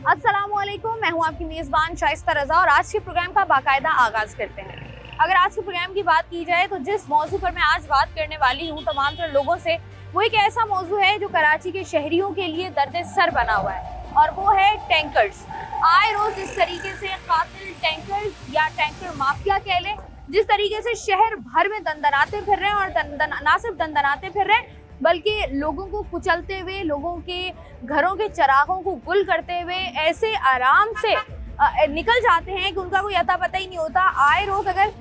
अस्सलामुअलैकुम, मैं हूं आपकी मेज़बान शाइस्ता रज़ा और आज के प्रोग्राम का बाकायदा आगाज़ करते हैं। अगर आज के प्रोग्राम की बात की जाए तो जिस मौजू पर मैं आज बात करने वाली हूं तमाम तरह लोगों से, वो एक ऐसा मौजू है जो कराची के शहरियों के लिए दर्द सर बना हुआ है और वो है टैंकर्स। आए रोज़ इस तरीके से कातिल टैंकर्स या टैंकर माफिया कह लें, जिस तरीके से शहर भर में दंदनाते फिर रहे हैं और ना सिर्फ दंदनाते फिर रहे हैं बल्कि लोगों को कुचलते हुए, लोगों के घरों के चिरागों को गुल करते हुए ऐसे आराम से निकल जाते हैं कि उनका कोई अता पता ही नहीं होता। आए रोज़ अगर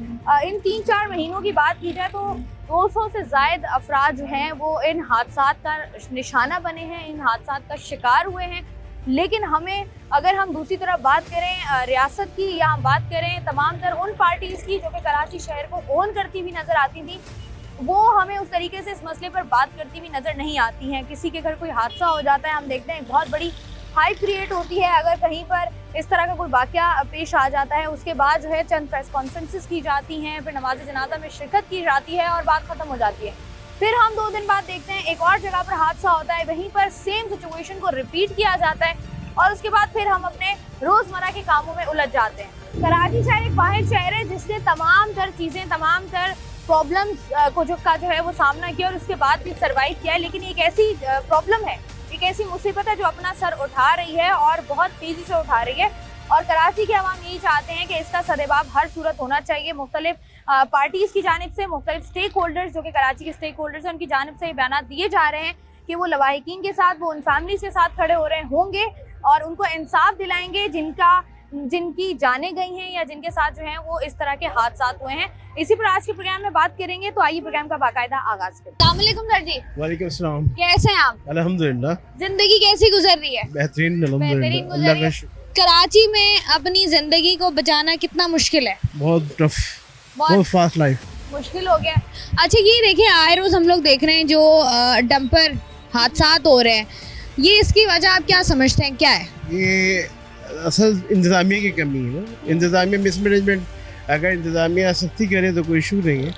इन 3-4 महीनों की बात की जाए तो 200 से ज़ायद अफराद जो हैं वो इन हादसात का निशाना बने हैं, इन हादसात का शिकार हुए हैं। लेकिन हमें अगर हम दूसरी तरफ बात करें रियासत की या हम बात करें तमाम तर उन पार्टीज़ की जो कि कराची शहर को ओन करती हुई नज़र आती थी, वो हमें उस तरीके से इस मसले पर बात करती हुई नज़र नहीं आती हैं। किसी के घर कोई हादसा हो जाता है, हम देखते हैं बहुत बड़ी हाइप क्रिएट होती है। अगर कहीं पर इस तरह का कोई वाक़या पेश आ जाता है, उसके बाद जो है चंद प्रेस कॉन्फ्रेंसेस की जाती हैं, फिर नमाज जनाजा में शिरकत की जाती है और बात ख़त्म हो जाती है। फिर हम 2 दिन बाद देखते हैं एक और जगह पर हादसा होता है, वहीं पर सेम सिचुएशन को रिपीट किया जाता है और उसके बाद फिर हम अपने रोज़मर्रा के कामों में उलझ जाते हैं। कराची शहर एक वाहिद शहर है जिसने तमाम तर चीज़ें, तमाम तर प्रॉब्लम्स को जो है वो सामना किया और उसके बाद भी सर्वाइव किया है। लेकिन एक ऐसी प्रॉब्लम है, एक ऐसी मुसीबत है जो अपना सर उठा रही है और बहुत तेज़ी से उठा रही है और कराची के अवाम यही चाहते हैं कि इसका सदेबाब हर सूरत होना चाहिए। मुख्तलिफ पार्टीज़ की जानिब से, मुख्तलिफ स्टेक होल्डर्स जो कि कराची के स्टेक होल्डर्स हैं, उनकी जानिब से बयान दिए जा रहे हैं कि वो लवाहिकीन के साथ, वो उन फैमिलीज़ के साथ खड़े हो रहे होंगे और उनको इंसाफ दिलाएंगे जिनकी जाने गई हैं या जिनके साथ जो हैं वो इस तरह के हादसात हुए हैं। इसी पर आज के प्रोग्राम में बात करेंगे, तो आइए प्रोग्राम का बाकायदा आगाज करते हैं। अस्सलाम वालेकुम सर जी। वालेकुम अस्सलाम। कैसे हैं आप? अल्हम्दुलिल्लाह। जिंदगी कैसी गुजर रही है? बेहतरीन बेहतरीन गुजर रही है। कराची में अपनी जिंदगी को बचाना कितना मुश्किल है? बहुत टफ, बहुत फास्ट लाइफ, मुश्किल हो गया। अच्छा ये देखिए, आए रोज हम लोग देख रहे हैं जो डंपर हादसात हो रहे हैं, ये इसकी वजह आप क्या समझते हैं, क्या है? ये असल इंतज़ामिया की कमी है ना, इंतज़ामिया मिसमैनेजमेंट। अगर इंतज़ामिया सख्ती करे तो कोई इशू नहीं है,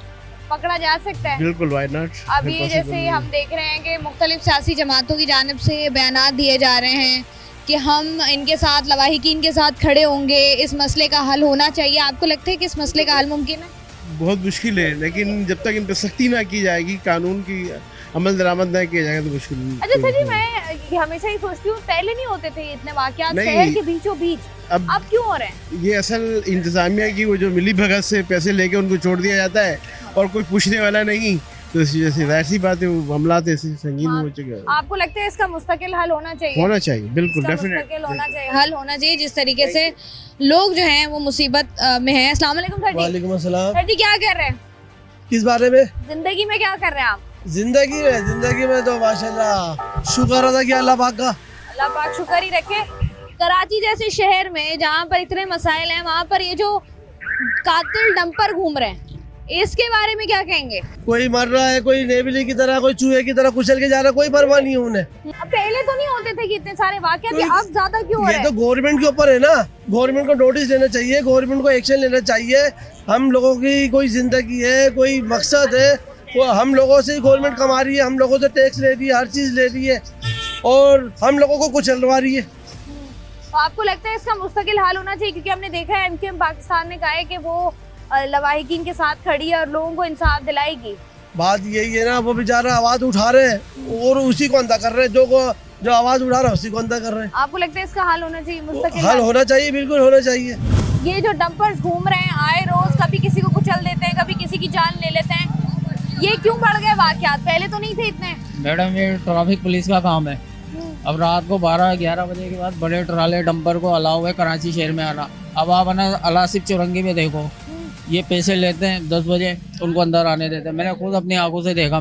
पकड़ा जा सकता है। बिल्कुल, व्हाई नॉट। अभी जैसे हम देख रहे हैं कि मुख्तलिफ सियासी जमातों की जानिब से बयानात दिए जा रहे हैं कि हम इनके साथ, लवाहिकीन के साथ खड़े होंगे, इस मसले का हल होना चाहिए। आपको लगता है कि इस मसले का हल मुमकिन है? बहुत मुश्किल है, लेकिन जब तक इन पर सख्ती ना की जाएगी, कानून की अमल दरामद ना किया जाएगा तो मुश्किल नहीं। अच्छा सर जी, मैं हमेशा ही सोचती हूँ पहले नहीं होते थे इतने वाक़यात शहर के बीचों बीच, अब क्यों हो रहे हैं? ये असल इंतज़ामिया की वो जो मिली भगत से पैसे लेके उनको छोड़ दिया जाता है और कोई पूछने वाला नहीं, तो इस वजह से जाहिर सी बात है वो मामलात ऐसे संगीन हो चुके हैं। आपको लगता है इसका मुस्तकिल हल होना चाहिए? होना चाहिए, बिल्कुल, मुस्तकिल होना चाहिए, हल होना चाहिए। जिस तरीके से लोग जो हैं वो मुसीबत में हैं। अस्सलाम वालेकुम सर जी। वालेकुम अस्सलाम। सर जी क्या कर रहे हैं? किस बारे में? जिंदगी में क्या कर रहे हैं आप? जिंदगी में तो माशाल्लाह शुक्र अदा किया अल्लाह पाक का। अल्लाह पाक शुक्र ही रखे। कराची जैसे शहर में जहाँ पर इतने मसाइल हैं, वहाँ पर ये जो कातिल डंपर घूम रहे हैं, इसके बारे में क्या कहेंगे? कोई मर रहा है, कोई नेबली की तरह, कोई चूहे की तरह कुचल के जा रहा है, कोई परवाह नहीं है उन्हें। पहले तो नहीं होते थे कि इतने सारे वाक़यात, ये अब ज्यादा क्यों हो रहे हैं? ये तो गवर्नमेंट के ऊपर है ना, गवर्नमेंट को नोटिस देना चाहिए, गवर्नमेंट को एक्शन लेना चाहिए। हम लोगों की कोई जिंदगी है, कोई मकसद है, वो हम लोगों से गवर्नमेंट कमा रही है, हम लोगों से टैक्स ले रही है, हर चीज ले रही है और हम लोगों को कुचलवा रही है। तो आपको लगता है इसका मुस्तकिल हल होना चाहिए? क्योंकि हमने देखा है एमकेएम पाकिस्तान ने कहा है कि वो लवाहिकीन के साथ खड़ी है और लोगों को इंसाफ दिलाएगी। बात यही है ना, वो बेचारा आवाज उठा रहे हैं और उसी को अंधा कर रहे हैं, जो आवाज उठा रहा है उसी को अंधा कर रहे हैं। आपको लगता है इसका हल होना चाहिए? मुस्तकिल हल होना चाहिए, बिल्कुल होना चाहिए। ये जो डंपर्स घूम रहे हैं आए रोज, कभी किसी को कुचल देते हैं, कभी किसी की जान ले लेते हैं, ये क्यों बढ़ गए वाकयात? पहले तो नहीं थे इतने। मैडम ये ट्रैफिक पुलिस का काम है। अब रात को 12-11 बजे के बाद बड़े ट्राले डंपर को अलाउ है कराची शहर में आना। अब आप अलासिफ चौरंगी में देखो, ये पैसे लेते हैं 10 बजे, उनको अंदर आने देते हैं। मैंने खुद अपनी आंखों से देखा,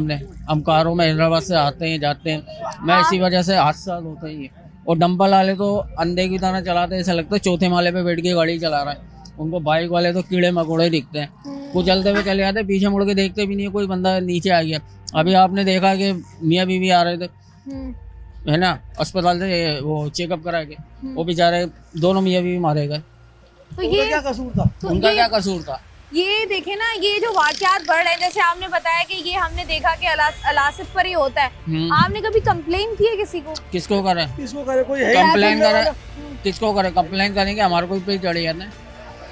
हम कारों में हैदराबाद से आते हैं जाते हैं, मैं इसी वजह से हादसा होता ही है। और डंपर वाले तो अंधे की तरह चलाते हैं, ऐसा लगता है चौथे माले पे बैठ के गाड़ी चला रहा है। उनको बाइक वाले तो कीड़े मकोड़े दिखते हैं, वो चलते हुए चले जाते हैं, पीछे मुड़ के देखते भी नहीं है कोई बंदा नीचे आ गया। अभी आपने देखा कि मियाँ बीवी आ रहे थे, है ना, अस्पताल से वो चेकअप करा के, वो बेचारे दोनों मियाँ बीवी मारे गए। तो ये क्या कसूर था? उनका क्या कसूर था? ये देखे ना, ये जो वाकयात बढ़ रहे हैं, जैसे आपने बताया कि ये हमने देखा कि अलासिफ पर ही होता है, आपने कभी कंप्लेन की है किसी को? किसको करे? किसको करे? कोई है कंप्लेन करे? किसको करे? कंप्लेन करेंगे हमारे कोई पे चढ़ी जाते हैं,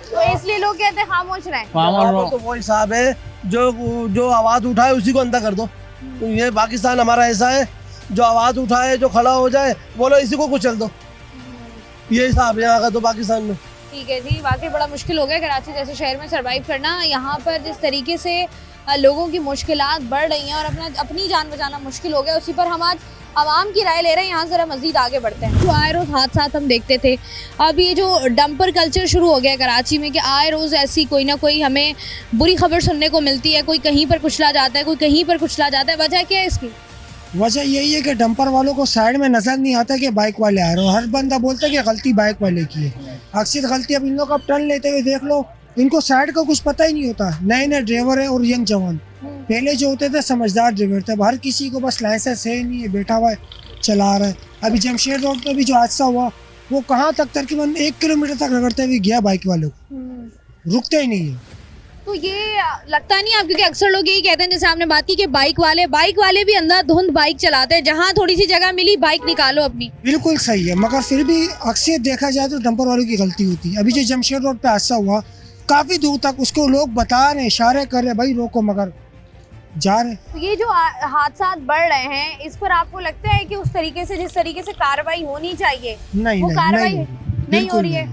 तो इसलिए लोग कहते हैं खामोश रहें। तो वो हिसाब है, जो आवाज उठाए उसी को अंधा कर दो। तो ये पाकिस्तान हमारा ऐसा है, जो आवाज उठाए, जो खड़ा हो जाए, बोलो इसी को कुचल दो, ये हिसाब है यहाँ का तो पाकिस्तान में। ठीक है जी, वाकई बड़ा मुश्किल हो गया कराची जैसे शहर में सरवाइव करना। यहाँ पर जिस तरीके से लोगों की मुश्किलात बढ़ रही हैं और अपनी जान बचाना मुश्किल हो गया, उसी पर हम आज आवाम की राय ले रहे हैं। यहाँ ज़रा मज़ीद आगे बढ़ते हैं। जो आए रोज़ हादसात हम देखते थे, अब ये जो डंपर कल्चर शुरू हो गया कराची में कि आए रोज़ ऐसी कोई ना कोई हमें बुरी खबर सुनने को मिलती है, कोई कहीं पर कुचला जाता है, कोई कहीं पर कुचला जाता है। वजह क्या है इसकी? वजह यही है कि डंपर वालों को साइड में नजर नहीं आता कि बाइक वाले आ रहे हो। हर बंदा बोलता है कि गलती बाइक वाले की है। अक्सर गलती अब इन लोग अब टर्न लेते हुए देख लो, इनको साइड का कुछ पता ही नहीं होता। नए नए ड्राइवर है और यंग जवान, पहले जो होते थे समझदार ड्राइवर थे। अब हर किसी को बस लाइसेंस है नहीं है, बैठा हुआ है चला रहा है। अभी जमशेद रोड पर भी जो हादसा हुआ, वो कहाँ तक तकरीबन 1 किलोमीटर तक रगड़ते हुए गया बाइक वालों को, रुकते ही नहीं है। तो ये लगता नहीं आप, क्योंकि अक्सर लोग यही कहते हैं, जैसे आपने बात की कि बाइक वाले भी अंधाधुंध बाइक चलाते हैं, जहाँ थोड़ी सी जगह मिली बाइक निकालो अपनी। बिल्कुल सही है, मगर फिर भी अक्सर देखा जाए तो डंपर वालों की गलती होती है। अभी जो जमशेद रोड पे हादसा हुआ, काफी दूर तक उसको लोग बता रहे, इशारे कर रहे भाई रोको, मगर जा रहे। तो ये जो हादसा बढ़ रहे हैं, इस पर आपको लगता है कि उस तरीके से, जिस तरीके से कार्रवाई होनी चाहिए, नहीं, वो कार्रवाई नहीं हो रही है?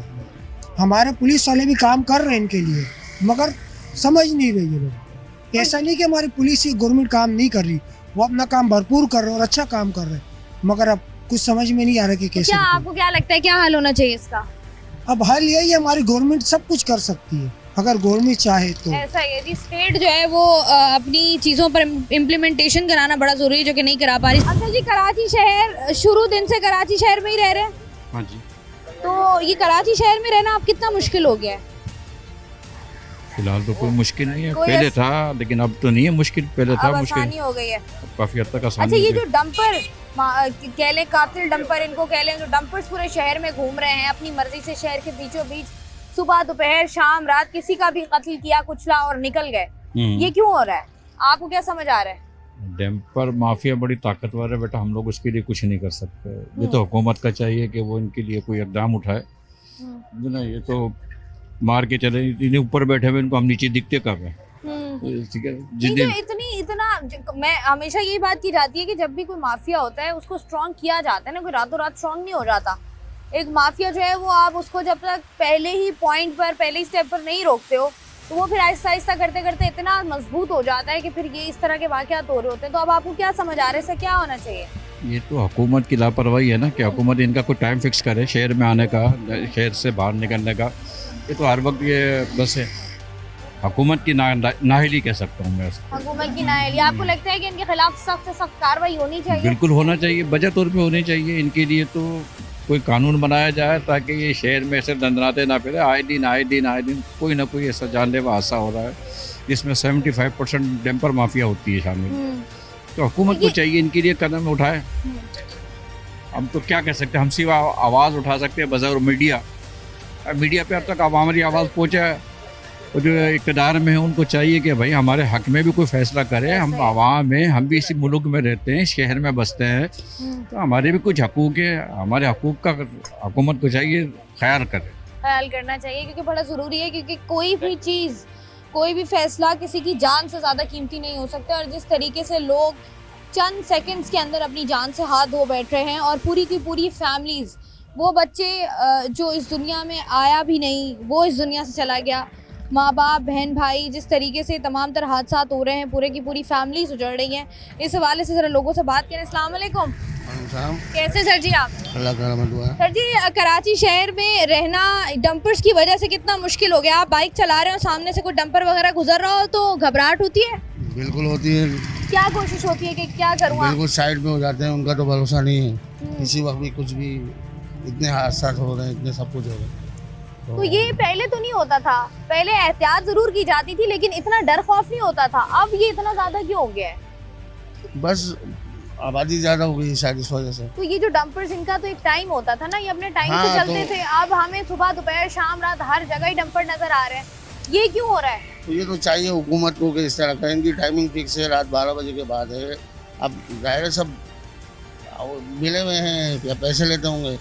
हमारे पुलिस वाले भी काम कर रहे हैं इनके लिए, मगर समझ नहीं रही है लोग। ऐसा नहीं कि हमारी पुलिस ही गवर्नमेंट काम नहीं कर रही, वो अपना काम भरपूर कर रहे हैं और अच्छा काम कर रहे हैं, मगर अब कुछ समझ में नहीं आ रहा कि कैसे। क्या आपको क्या लगता है, क्या हल होना चाहिए इसका? अब हल यही है, हमारी गवर्नमेंट सब कुछ कर सकती है अगर गवर्नमेंट चाहे तो। ऐसा है जी, स्टेट जो है वो अपनी चीज़ों पर इम्प्लीमेंटेशन कराना बड़ा जरूरी है, जो कि नहीं करा पा रही। अच्छा जी, कराची शहर शुरू दिन से कराची शहर में ही रह रहे हैं? हाँ जी। तो ये कराची शहर में रहना अब कितना मुश्किल हो गया है? फिलहाल तो कोई मुश्किल नहीं है, पहले था लेकिन अब तो नहीं है मुश्किल, पहले था मुश्किल, आसानी हो गई है काफी हद तक आसानी। अच्छा, ये जो डंपर कह लें, कातिल डंपर इनको कह लें, जो डंपर्स पूरे शहर में घूम रहे हैं अपनी मर्जी से, शहर के बीचों बीच सुबह दोपहर शाम रात किसी का भी कत्ल किया, कुचला और निकल गए, ये क्यों हो रहा है? आपको क्या समझ आ रहा है? डंपर माफिया बड़ी ताकतवर है बेटा, हम लोग उसके लिए कुछ नहीं कर सकते। ये तो हुकूमत का चाहिए कि वो इनके लिए कोई इकदाम उठाए ना। ये तो मार के चले, इन्हें ऊपर बैठे हुए, इनको हम नीचे दिखते कब है? ठीक है, जिस दिन मैं हमेशा यही बात की जाती है कि जब भी कोई माफिया होता है उसको स्ट्रॉन्ग किया जाता है ना, कोई रातों रात स्ट्रॉन्ग नहीं हो जाता। एक माफिया जो है वो आप उसको जब तक पहले ही पॉइंट पर, पहले ही स्टेप पर नहीं रोकते हो, तो वो फिर आहिस्ता आहिस्ता करते करते इतना मजबूत हो जाता है कि फिर ये इस तरह के वाकयात हो रहे होते हैं। तो अब आपको क्या समझ आ रहा है, इससे क्या होना चाहिए? ये तो हुकूमत की लापरवाही है ना कि हुकूमत इनका कोई टाइम फिक्स करे शहर में आने का, शहर से बाहर निकलने का। ये तो हर वक्त ये बस है हुकूमत की नाअहली कह सकता हूँ मैं इसको। हुकूमत की नाअहली। आपको लगता है कि इनके खिलाफ सख्त से सख्त कार्रवाई होनी चाहिए? बिल्कुल होना चाहिए, वजह तौर पे होनी चाहिए। इनके लिए तो कोई कानून बनाया जाए ताकि ये शहर में ऐसे दंदनाते ना फिरे। आए दिन कोई ना कोई ऐसा जानलेवा हादसा हो रहा है जिसमें 75% डंपर माफिया होती है शामिल। तो हुकूमत को चाहिए इनके लिए कदम उठाए। हम तो क्या कह सकते हैं, हम सिर्फ आवाज़ उठा सकते हैं बज़ौर मीडिया। मीडिया पे अब तक हमारी आवाज़ पहुँचा है, और जो इक़्तिदार में है उनको चाहिए कि भाई हमारे हक़ में भी कोई फ़ैसला करे। हम आवाम हैं, हम भी इसी मुल्क में रहते हैं, शहर में बसते हैं, तो हमारे भी कुछ हकूक़ है। हमारे हकूक़ का हुकूमत को चाहिए ख्याल करे, ख्याल करना चाहिए, क्योंकि बड़ा ज़रूरी है। क्योंकि कोई भी चीज़, कोई भी फ़ैसला किसी की जान से ज़्यादा कीमती नहीं हो सकता। और जिस तरीके से लोग चंद सेकंड्स के अंदर अपनी जान से हाथ धो बैठ रहे हैं, और पूरी की पूरी फैमिलीज़, वो बच्चे जो इस दुनिया में आया भी नहीं, वो इस दुनिया से चला गया, माँ बाप बहन भाई, जिस तरीके से तमाम तरह हादसा हो रहे हैं, पूरे की पूरी फैमिलीज उजड़ रही हैं। इस हवाले से ज़रा लोगों से बात करें। अस्सलाम वालेकुम। कैसे सर जी आप? अल्लाह का रहमत हुआ। सर जी, कराची शहर में रहना डंपर्स की वजह से कितना मुश्किल हो गया? आप बाइक चला रहे हो, सामने से कोई डंपर वगैरह गुजर रहा हो तो घबराहट होती है? बिल्कुल होती है। क्या कोशिश होती है कि क्या करूँ? बिल्कुल साइड में हो जाते हैं, उनका तो भरोसा नहीं है। किसी वक्त भी कुछ भी, इतने हादसा हो रहे हैं, इतने सब कुछ हो रहे हैं। तो ये पहले तो नहीं होता था, पहले एहतियात जरूर की जाती थी, लेकिन इतना डर खौफ नहीं होता था। अब ये इतना ज्यादा क्यों हो गया है? बस आबादी ज्यादा हो गई शायद इस वजह से। तो ये जो डंपर्स, इनका तो एक टाइम होता था ना, ये अपने टाइम से चलते थे। अब हमें सुबह दोपहर शाम रात हर जगह ही डंपर नजर आ रहे हैं। ये क्यों हो रहा है? तो ये तो चाहिए हुकूमत को कि इस तरह का, इनकी टाइमिंग फिक्स है, रात 12 बजे के बाद है। अब जाहिर है सब मिले हुए हैं या पैसे लेते होंगे।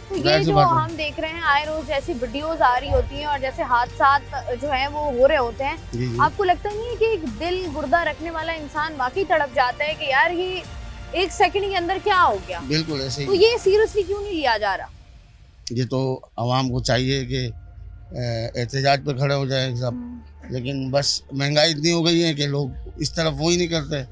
तो ये जाहिर सी जो बात है। हम देख रहे हैं आए रोज जैसी वीडियोस आ रही होती हैं और जैसे हादसात जो हैं वो हो रहे होते हैं, जी जी। आपको लगता नहीं है कि एक दिल गुर्दा रखने वाला इंसान वाकई तड़प जाता है कि यार ये एक सेकंड के अंदर क्या हो गया? बिल्कुल ऐसे तो ही। ये सीरियसली क्यों नहीं लिया जा रहा? ये तो आवाम को चाहिए कि एहतजाज पर खड़े हो जाए सब, लेकिन बस महंगाई इतनी हो गई है कि लोग इस तरफ वो ही नहीं करते।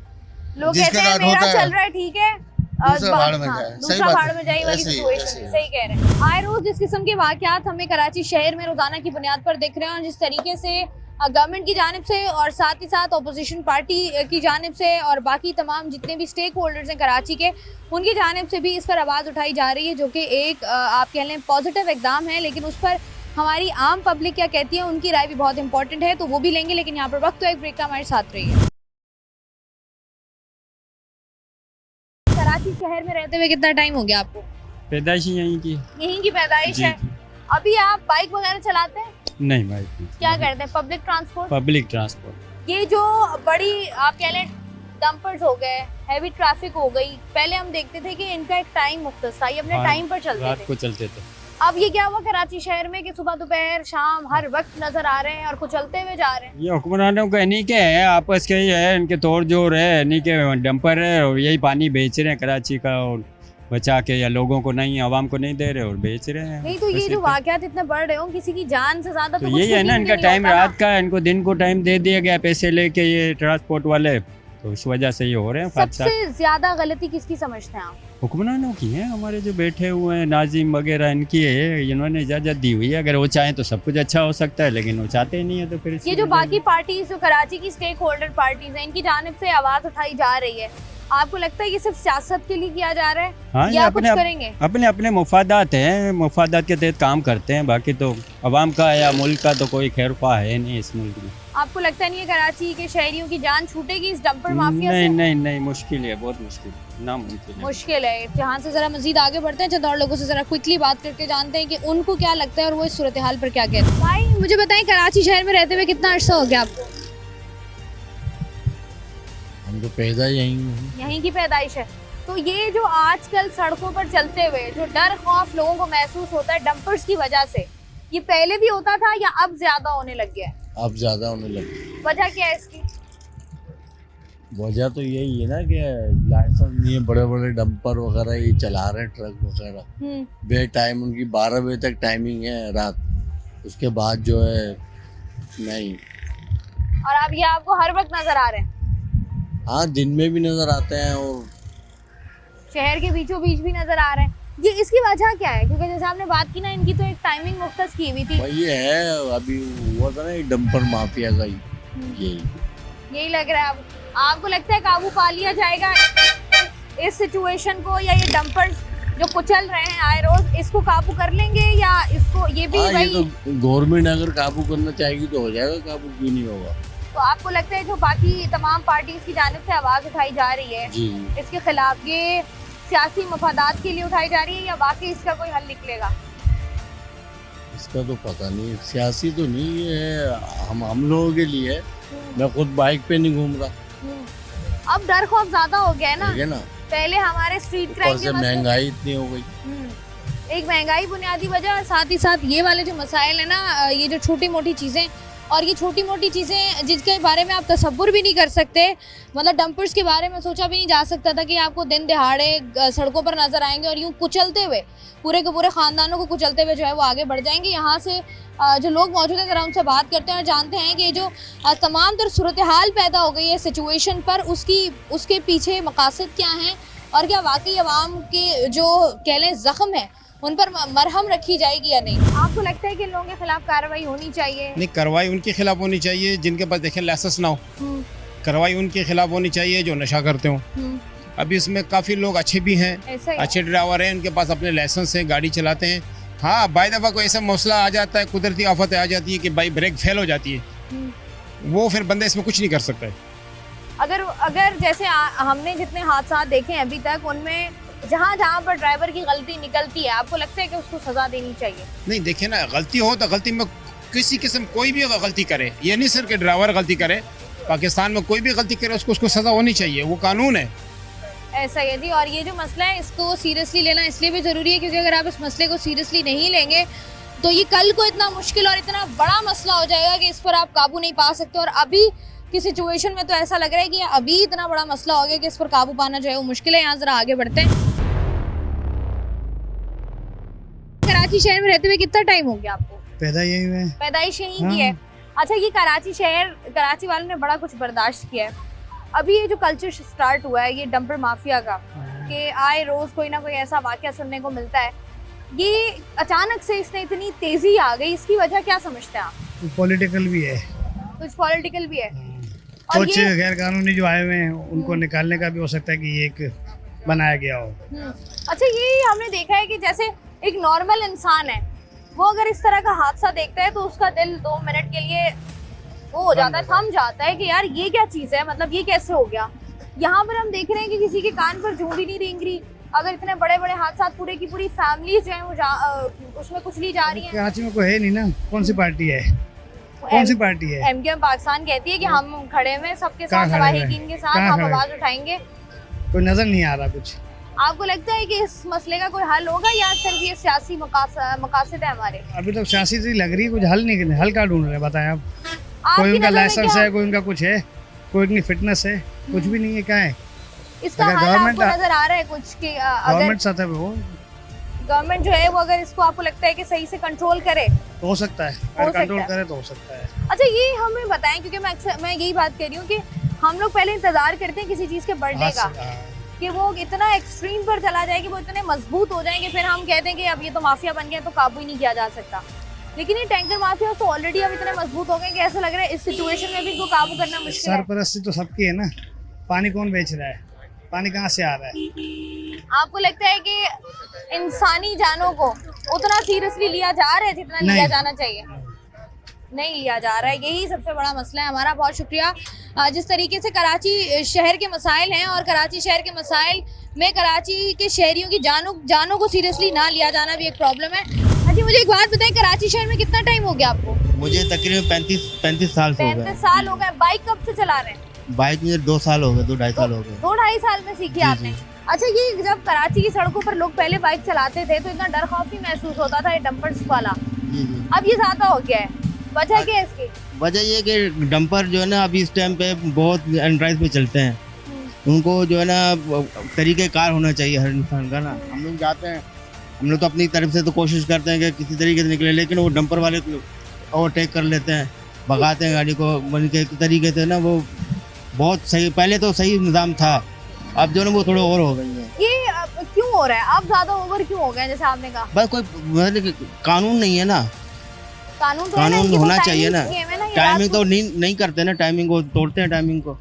लोग जिसके कहते हैं साथ मेरा होता है, चल रहा है ठीक है, दूसरा भाड़ में जाए। सही दूसरा बात भाड़ है। में जाए वाली ऐसे ही, सिचुएशन ऐसे ही। सही कह रहे हैं। आए रोज जिस किस्म के वाकयात हमें कराची शहर में रोजाना की बुनियाद पर दिख रहे हैं और जिस तरीके से गवर्नमेंट की जानिब से और साथ ही साथ अपोजिशन पार्टी की जानिब से और बाकी तमाम जितने भी स्टेक होल्डर्स हैं कराची के, उनकी जानिब से भी इस पर आवाज़ उठाई जा रही है, जो कि एक आप कह लें पॉजिटिव इकदाम है, लेकिन उस पर हमारी आम पब्लिक क्या कहती है उनकी राय भी बहुत इंपॉर्टेंट है, तो वो भी लेंगे। लेकिन यहाँ पर वक्त तो एक ब्रेक का, हमारे साथ रहिए। कराची शहर में रहते हुए कितना टाइम हो गया आपको? पैदाइश ही यहीं की। यहीं की पैदाइश जी है। जी। अभी आप बाइक वगैरह चलाते हैं? नहीं भाई। क्या करते हैं? Public transport? Public transport. ये जो बड़ी आप कह लें डंपर्स हो गए, हैवी ट्रैफिक हो गई, पहले हम देखते थे कि इनका एक टाइम मुख्तस था, ये अपने हाँ, टाइम पर चलते रात थे। को चलते थे। अब ये क्या हुआ कराची शहर में कि सुबह दोपहर शाम हर वक्त नजर आ रहे हैं और कुछ चलते हुए जा रहे हैं? ये हुक्मरानों का नहीं के है, आपस के ही है, इनके तोड़ जोड़ है, नहीं के डंपर है और यही पानी बेच रहे हैं कराची का, और बचा के, या लोगों को नहीं, आवाम को नहीं दे रहे और बेच रहे हैं। नहीं तो ये बस जो इतना। वाकयात इतने बढ़ रहे हो, किसी की जान से ज्यादा तो तो कुछ यही है ना, यकीन इनका नहीं टाइम होता ना। रात का, इनको दिन को टाइम दे दिया गया पैसे लेके ये ट्रांसपोर्ट वाले, तो इस वजह से ये हो रहे हैं हादसा। सबसे ज्यादा गलती किसकी समझते हैं आप? हुक्मरानों की है, हमारे जो बैठे हुए हैं नाजिम वगैरह, इनकी है, इन्होंने इजाज़त दी हुई है। अगर वो चाहें तो सब कुछ अच्छा हो सकता है, लेकिन वो चाहते ही नहीं है, तो फिर ये इसकी जो वजह बाकी पार्टीज जो कराची की स्टेक होल्डर पार्टीज हैं, इनकी जानिब से आवाज उठाई जा रही है, आपको लगता है ये सिर्फ सियासत के लिए किया जा रहा है हाँ, ये या कुछ अपने करेंगे? अपने अपने मुफादात हैं, मुफादात के तहत काम करते हैं, बाकी तो अवाम का या मुल्क का तो कोई खैर ख्वाह है नहीं इस मुल्क में। आपको लगता नहीं है कराची के शहरियों की जान छूटेगी इस डंपर माफिया नहीं से? नहीं नहीं, मुश्किल है, बहुत मुश्किल, नामुमकिन है। मुश्किल है। जहाँ से जरा मजीद आगे बढ़ते हैं, चंद और लोगों से जरा क्विकली बात करके जानते हैं कि उनको क्या लगता है और वो इस सूरत हाल पर क्या कहते हैं। भाई मुझे बताएं, कराची शहर में रहते हुए कितना अर्सा हो गया आपको? हम तो पैदा यहीं हैं। यहीं की पैदाइश है। तो ये जो आजकल सड़कों पर चलते हुए जो डर खौफ लोगों को महसूस होता है डंपर्स की वजह से, ये पहले भी होता था या अब ज्यादा होने लग गया है? अब ज़्यादा होने लगे। वजह क्या है इसकी? वजह तो यही है ना कि लाइसेंस नहीं है, बड़े बड़े डंपर वगैरह ये चला रहे हैं, ट्रक वगैरह बे टाइम, उनकी 12 बजे तक टाइमिंग है रात, उसके बाद जो है नहीं। और अब ये आपको हर वक्त नजर आ रहे हैं? हाँ, दिन में भी नजर आते हैं और शहर के बीचों बीच भी नजर आ रहे हैं। ये इसकी वजह क्या है? क्योंकि जैसे आपने बात की ना, इनकी तो एक टाइमिंग मुख्तस की हुई थी। वही है, अभी हुआ था ना एक डंपर माफिया का ही, यही लग रहा है। अब आपको लगता है काबू पा लिया जाएगा इस सिचुएशन को, या ये डंपर्स जो कुचल रहे हैं आए रोज, इसको काबू कर लेंगे या इसको ये भी हाँ, ये वही? तो गवर्नमेंट अगर काबू करना चाहेगी तो हो जाएगा काबू, क्यों नहीं होगा। तो आपको लगता है जो बाकी तमाम पार्टीज की जानिब से आवाज उठाई जा रही है जी इसके खिलाफ, ये सियासी मफादात के लिए उठाई जा रही है या वाकई इसका कोई हल निकलेगा? इसका तो पता नहीं, सियासी तो नहीं है, हम लोगों के लिए है। मैं खुद बाइक पे नहीं घूम रहा, अब डर खौफ ज्यादा हो गया है ना। ठीक है ना, पहले हमारे स्ट्रीट ऊपर क्राइम से के मसले, महंगाई इतनी हो गई। एक महंगाई बुनियादी वजह, और साथ ही साथ ये वाले जो मसाइल है ना, ये जो छोटी मोटी चीज़ें, और ये छोटी मोटी चीज़ें जिसके बारे में आप तसव्वुर भी नहीं कर सकते, मतलब डंपर्स के बारे में सोचा भी नहीं जा सकता था कि आपको दिन दिहाड़े सड़कों पर नजर आएंगे और यूँ कुचलते हुए पूरे के पूरे ख़ानदानों को कुचलते हुए जो है वो आगे बढ़ जाएंगे। यहाँ से जो लोग मौजूद हैं ज़रा उनसे बात करते हैं और जानते हैं कि जो तमाम तर सूरत हाल पैदा हो गई है सिचुएशन पर, उसके पीछे मकासद क्या हैं और क्या वाकई अवाम के जो कह लें ज़ख्म है उन पर मरहम रखी जाएगी या नहीं? आपको लगता है कि इन लोगों के खिलाफ कार्रवाई होनी चाहिए? नहीं, कार्रवाई उनके खिलाफ होनी चाहिए जिनके पास देखें लाइसेंस ना हो, कार्रवाई उनके खिलाफ होनी चाहिए जो नशा करते हो। अभी इसमें काफ़ी लोग अच्छे भी हैं, ऐसा ही अच्छे ड्राइवर हैं, उनके पास अपने लाइसेंस हैं, गाड़ी चलाते हैं। हाँ, बाई दफ़ा कोई ऐसा मसला आ जाता है, कुदरती आफत आ जाती है कि भाई ब्रेक फेल हो जाती है, वो फिर बंदा इसमें कुछ नहीं कर सकता है। अगर जैसे हमने जितने हादसा देखे हैं अभी तक, उनमें जहाँ जहाँ पर ड्राइवर की गलती निकलती है, आपको लगता है कि उसको सजा देनी चाहिए? नहीं, देखिए ना, गलती हो तो गलती में किसी किस्म कोई भी गलती करे, ये नहीं सिर्फ कि ड्राइवर गलती करे, पाकिस्तान में कोई भी गलती करे उसको सज़ा होनी चाहिए, वो कानून है। ऐसा ही है जी। और ये जो मसला है इसको सीरियसली लेना इसलिए भी ज़रूरी है क्योंकि अगर आप इस मसले को सीरियसली नहीं लेंगे तो ये कल को इतना मुश्किल और इतना बड़ा मसला हो जाएगा कि इस पर आप काबू नहीं पा सकते। और अभी की सिचुएशन में तो ऐसा लग रहा है कि अभी इतना बड़ा मसला हो गया कि इस पर काबू पाना जो है वो मुश्किल है। यहाँ ज़रा आगे बढ़ते हैं। कराची शहर में रहते हुए कितना टाइम हो गया आपको? पैदा यही हुए। पैदाइश यहीं की है। अच्छा, ये कराची शहर, कराची वालों ने बड़ा कुछ बर्दाश्त किया है। अभी ये जो कल्चर स्टार्ट हुआ है ये डंपर माफिया का, कि आए रोज कोई ना कोई ऐसा वाकया सुनने को मिलता है, ये अचानक से इसने इतनी तेजी आ गई, इसकी वजह क्या समझते हैं आप? पॉलिटिकल भी है, कुछ पॉलिटिकल भी है और कुछ गैर कानूनी जो आए हुए हैं उनको निकालने का भी हो सकता है कि ये एक बनाया गया हो। अच्छा, ये हमने देखा है कि जैसे एक नॉर्मल इंसान है वो अगर इस तरह का हादसा देखता है तो उसका दिल 2 मिनट के लिए वो हो जाता है, थम जाता है कि यार ये क्या चीज़ है, मतलब ये कैसे हो गया। यहाँ पर हम देख रहे हैं कि किसी के कान पर जूं भी नहीं रेंग रही। अगर इतने बड़े बड़े हादसा पूरे की पूरी फैमिली जो है वो उसमें कुचली जा रही है। कराची में कोई है नहीं ना, कौन सी पार्टी है, कौन सी पार्टी है? एमकेएम पाकिस्तान कहती है कि हम खड़े हुए सबके साथ, तवाहीकीन के साथ हम आवाज उठाएंगे। कोई नजर नहीं आ रहा कुछ। आपको लगता है कि इस मसले का कोई हल होगा या सिर्फ ये सियासी मकासद है हमारे? अभी तो सियासी सी लग रही है, कुछ हल नहीं, हल का ढूंढ रहे हैं, बताएं आप। कोई उनका लाइसेंस है, कोई उनका कुछ है, कोई उनकी फिटनेस है, कुछ भी नहीं है। क्या है इसका हल? आपको नजर आ रहा है कुछ कि गवर्नमेंट सतह पे हो, गवर्नमेंट जो है वो अगर इसको आपको लगता है कि सही से कंट्रोल करे तो हो सकता है, अगर कंट्रोल करे तो हो सकता है। अच्छा, ये हमें बताएं क्योंकि मैं यही बात कर रही हूँ कि हम लोग पहले इंतजार करते हैं किसी चीज के बढ़ने का, कि वो इतना एक्सट्रीम पर चला जाए कि वो इतने मजबूत हो जाएंगे, फिर हम कहते हैं कि अब ये तो माफिया बन गया तो काबू ही नहीं किया जा सकता। लेकिन ये टैंकर माफिया तो ऑलरेडी अब इतने मजबूत हो गए कि ऐसा लग रहा है इस सिचुएशन में भी इनको काबू करना मुश्किल है। सरपरस्ती तो सबकी है ना, पानी कौन बेच रहा है, पानी कहाँ से आ रहा है? आपको लगता है कि इंसानी जानों को उतना सीरियसली लिया जा रहा है जितना लिया जाना चाहिए? नहीं लिया जा रहा है, यही सबसे बड़ा मसला है हमारा। बहुत शुक्रिया। जिस तरीके से कराची शहर के मसाइल हैं और कराची शहर के मसाइल में कराची के शहरियों की जानों को सीरियसली ना लिया जाना भी एक प्रॉब्लम है। अच्छा, मुझे एक बात बताएं, कराची शहर में कितना टाइम हो गया आपको? मुझे तकरीबन 35 साल हो गए। 35 साल हो गए। बाइक कब से चला रहे हैं? बाइक मुझे 2 साल हो गए, 2-2.5 साल हो गए। 2-2.5 साल में सीखी आपने? अच्छा, ये जब कराची की सड़कों पर लोग पहले बाइक चलाते थे तो इतना डर खौफ नहीं महसूस होता था ये डंपर्स वाला, अब ये ज्यादा हो गया है, वजह क्या है इसकी? वजह ये कि डंपर जो है ना अभी इस टाइम पे बहुत अनड्राइव पे चलते हैं, उनको जो है ना तरीक़ेकार होना चाहिए हर इंसान का ना। हम लोग जाते हैं, हम लोग तो अपनी तरफ से तो कोशिश करते हैं कि किसी तरीके से निकले, लेकिन वो डंपर वाले ओवरटेक कर लेते हैं, भगाते हैं गाड़ी को, बन के तरीके से ना वो बहुत सही, पहले तो सही निज़ाम था, अब जो है वो थोड़े ओवर हो गई है। ये क्यों हो रहा है? आप ज्यादा ओवर क्यों हो गए जैसे आपने कहा? बस कोई मतलब कानून नहीं है ना, कानून होना चाहिए ना। टाइमिंग तो नहीं करते ना, टाइमिंग को तोड़ते हैं टाइमिंग को।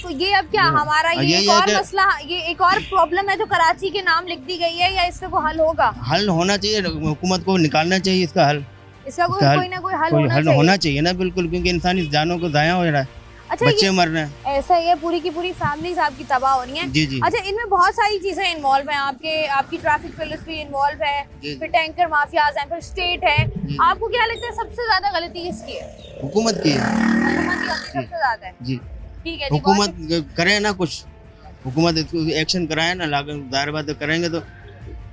तो ये अब क्या हमारा ये एक और मसला, ये एक और प्रॉब्लम है जो कराची के नाम लिख दी गई है, या इसका कोई हल होगा? हल होना चाहिए, हुकूमत को निकालना चाहिए इसका हल। इसका कोई ना कोई हल होना चाहिए ना, बिल्कुल, क्योंकि इंसानी जानों को ज़ाया हो रहा है। अच्छा, बच्चे मर रहे हैं, ऐसा ही है, पूरी की पूरी फैमिलीज आपकी तबाह हो रही हैं। जी जी। अच्छा, इनमें बहुत सारी चीजें इन्वॉल्व हैं, आपकी ट्रैफिक पुलिस भी इन्वॉल्व है, फिर टैंकर माफियाज हैं, फिर स्टेट है। आपको क्या लगता है सबसे ज्यादा गलती किसकी है? हुकूमत की है। हुकूमत की गलती सबसे ज्यादा है। जी, ठीक है। हुकूमत करे ना, कुछ हुकूमत एक्शन कराए ना, जाहिर बात करेंगे